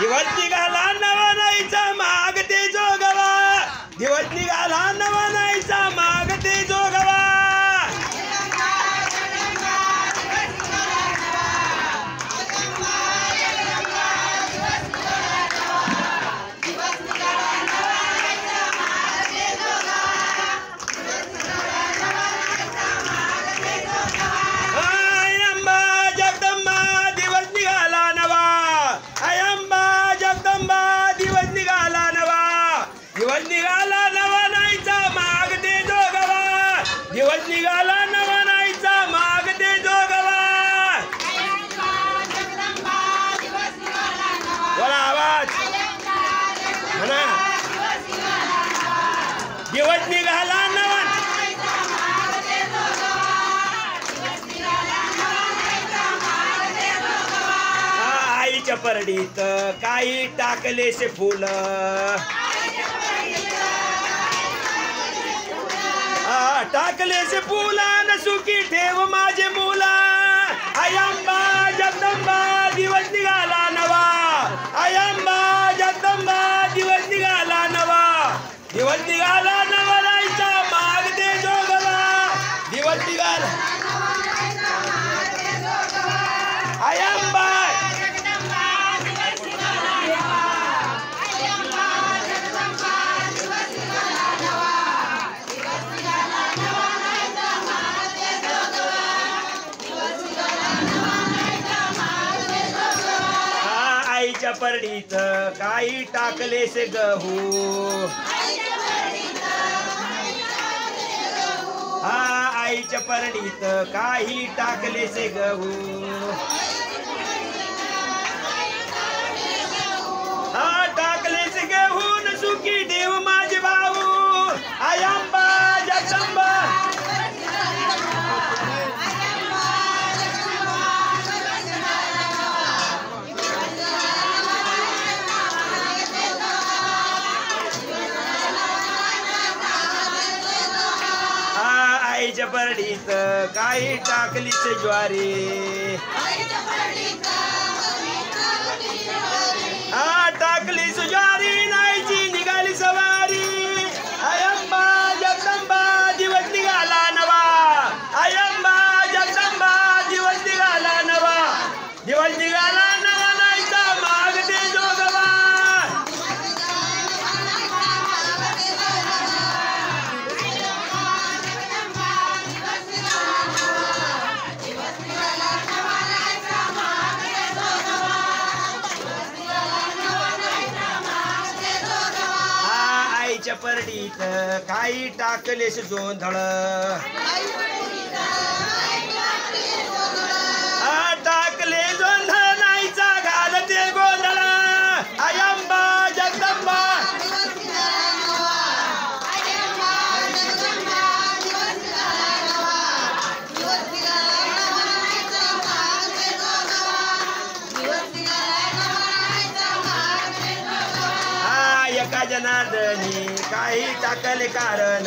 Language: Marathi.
दिवस निघाला नवनाईचा मागते जोगवा दिवस निघाला नवनाईचा मागते जोगवा निघाला नवनाईचा मागते जोगवा दिवस निघाला नवनाईचा मागते जोगवा बोला आवाज म्हणा दिवस निघाला आईच्या परडीत काही टाकलेसे फुल टाकलेसे फुलान सुखी ठेव माझे मुला आयंबा जगदंबा दिवस निघाला नवा आयंबा जगदंबा दिवस निघाला नवा दिवस निघाला नवनाईचा मागते जोगवा दिवस निघाला आयंबा आईच्या परडीत काही टाकलेसे गहू आईच्या परडीत काही टाकलेसे गहू टाकलेसे गहून सुखी देव माझे भाऊ आयंबा जगदंबा आईच्या परडीत काही टाकलीच ज्वारी टाकलीच ज्वारी नाहीची निघाली सवारी आयंबा जगदंबा दिवस निघाला नवा आयंबा जगदंबा दिवस निघाला नवा दिवस निघाला नवा नाहीचा मागते जोगवा आईच्या परडीत काही टाकलेस जोंधळ टाकले जोंधळ नाहीचा घालते गोंधळ आयंबा जगदंबा एका जनार्दनी काही टाकले कारण